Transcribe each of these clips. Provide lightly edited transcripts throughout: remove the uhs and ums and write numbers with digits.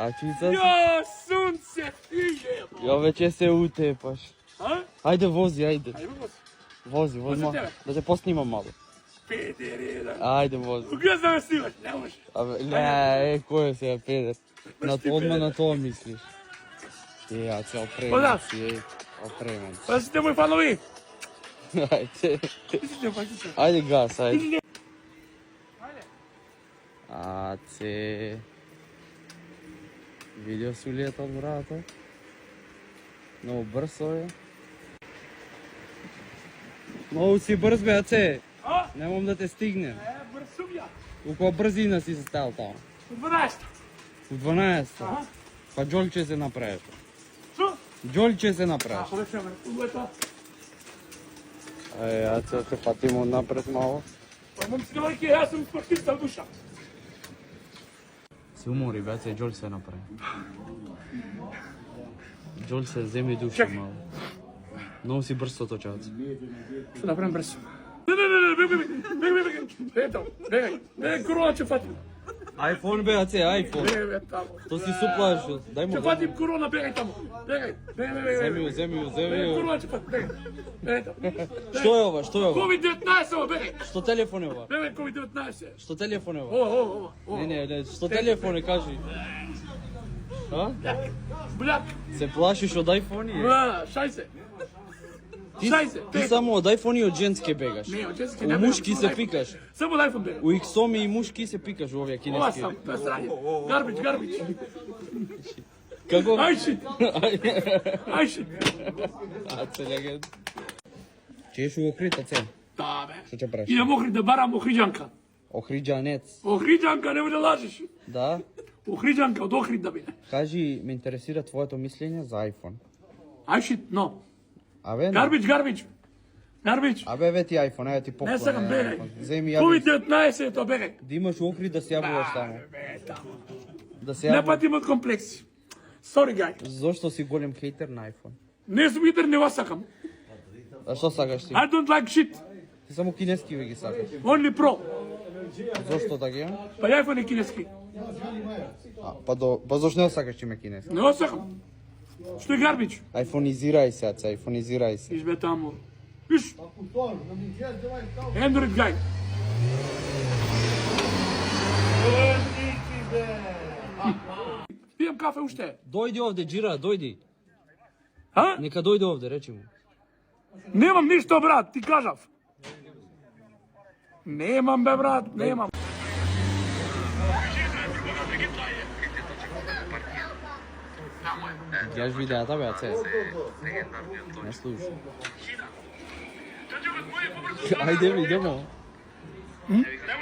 А чица? Ја, сунце, ти јебо. Ја веќе се утепаш. А? Ајде вози, ајде. Ајде, вози. Вози, Вози тебе. да те поснимам мало. Педери, да. Ајде вози. Кога да ме снимаш? Не може. Абе, не, кој е сега педер? Одма на тоа мислиш. Ја, се опремен си, опремен си. Пазите мои фанови. Ајде. Пазите, пазите. Ајде газ, ајде. Ајде. Аце. Видео си улијата од брата. Много брзо е. Много си брз бе, Аце. А? Не мом да те стигне. Брсум ја. У која брзина си се стал таму? 12. У 12. Аха. Па џолче се направиш. Шо? Џолче се направиш. Ако речеме, углета. Аце, се патимо напред мало. Па момци, јас сум спортиста душа. Се умори, бе, Аце, џолче се направи. Џолче се земи душа Чекай. мало. Много си брз со точац. Што направим брзо? Не, бегај. Бегај, корона ќе фатим. Айфон бе, Аце, айфон. Бегај таму. То си суплаш, дај му. Ќе фатим корона, бегај таму. Бегај. Земи Бегај, го. корона ќе фатим, бегај таму. Што е ова, што е ова? COVID-19, ово, бегај. Што телефон е ова? Бегај, COVID-19. Што телефон е ова? Ово. Не, што телефон е, кажи. А? Бляк. Се плашиш од айфони? Шајсе. Ти Шајсе. само од айфони и од женски бегаш. Не, од женски У не. мушки се пикаш. Само од iPhone бегај. У иксоми и мушки се пикаш во овие Ова кинески. сам, тоа е срање. Гарбич. Како? Ајшит. А, це легенд. Чеш у охрита, це? Да, бе. Што ќе правиш? Идем охри да барам охриджанка. Охриджанец. Охриджанка, немој да лажеш. Да? Охриджанка од Охрид да биде. Кажи, ме интересира твоето мислење за айфон. Ајшит, но. Абе, не. Гарбич. Абе, ве ти айфон, ајде ти поклон. Не сакам, бегај. Земи ја. COVID-19 е тоа, бегај. Да имаш у охрид да се јавуваш таму. Бе, таму. Да се Не јавуваш. патим од комплекси. Sorry, guy. Зошто си голем хейтер на айфон? Не сум идер, не го сакам. А што сакаш ти? I don't like shit. Ти само кинески ви ги сакаш. Only pro. Зошто така? Па iPhone е кинески. Па зошто не сакаш ти ме кинески? Не го сакам. Што е гарбич? Айфонизирај се, аца, айфонизирај се. Иш бе таму. Иш. Android guy. Пијам кафе уште. Дојди овде, Джира, дојди. А? Нека дојде овде, речи му. Немам ништо, брат, ти кажав. Немам, бе, брат, немам. Гледаш видеата, бе, аце. Не слушай. Ајде, бе, идемо.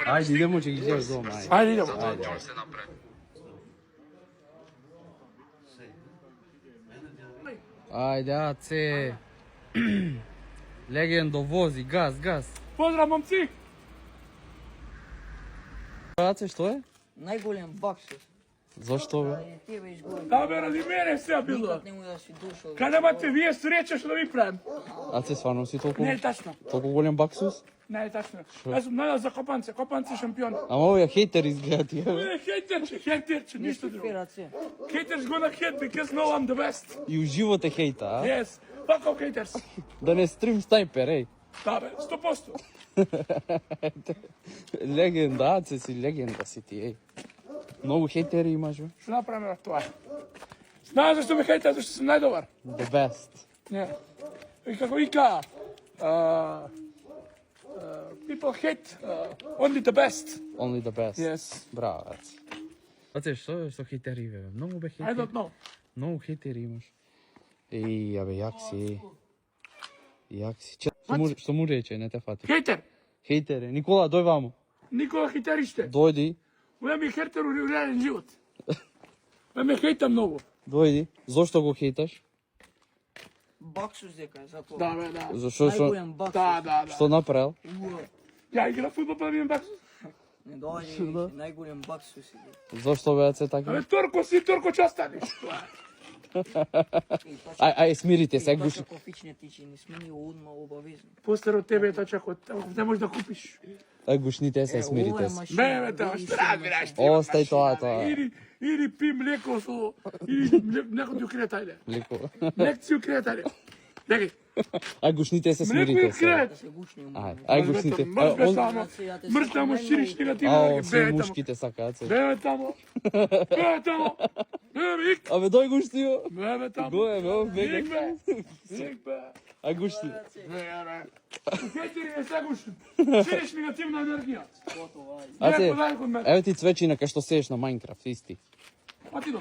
Ајде, идемо, че ги гледаш дома, ајде. Ајде, идемо. Ајде, аце. Легендо, вози, газ. Поздрав, момци. Аце, што е? Најголем баксус. Зошто, бе? Ти бе изгоден. Да, бе, ради мене се било. Никад не му да си дошол. Каде имате вие среќа што да ви правим? Аце, сварно си толку... Не е тачно. Толку голем баксус? Не е тачно. Јас сум најдал за Копанце шампион. Ама овие хейтер изгледа тие, бе. Не, хейтерче, ништо друго. Пираце. Haters gonna hate because no I'm the best. И уживо те хейта, а? Yes. Fuck off haters. Да не стрим снайпер, еј. Да, бе, 100%. Легенда, аце си легенда си ти, еј. Многу хейтери имаш, бе. Што направиме на тоа? Знаеш зашто ме хейтат, зашто сум најдобар. The best. Не. И како вика, people hate only the best. Only the best. Yes. Браво, аце. Аце, што хейтери, бе? Многу бе I хейтери. don't know. Многу хейтери имаш. Еј, абе, јак си, еј. Јак си. Што му рече, не те фати. Хейтер. Хейтери. Никола, дој ваму. Никола хейтериште. Дојди. Ме ми хейтер у реален живот. Ме хейта многу. Дојди. Зошто го хейташ? Баксус дека е за тоа. Да, бе, да. Зашо Најголем баксус. Да. Што направил? Ја игра фудбал па да бидем баксус. Не доаѓа најголем баксус. Зошто бе, аце така? Абе, торко си, торко ќе останеш. Ај, смирите се, гушни. Тоа кофичне тичи, не смени одма обавезно. Постар од тебе тоа чак не можеш да купиш. Ај, гушните се, смирите се. Бе, тоа што разбираш ти? Остај тоа. Или пи млеко со или млеко ти укретајле. Леко. Лекција укретајле. Декај. Ај, гушните се, Млеко смирите и се. крет. Да се гушни Ај, гушните. Мрш тамо шириш негативно. Ао, се Бе тамо. мушките сакаат се. Бе тамо. Бе тамо. Бе ик. Абе, дој гушти јо. Бе тамо. Го е, бе, Ик бега. бе. Ик бе. Ај, гушти. Бе, бе. Кетери не се гушти. Шириш негативна енергија. А се, Бе, подај код мене. еве ти цвечина кај што сееш на Майнкрафт, исти. А ти до.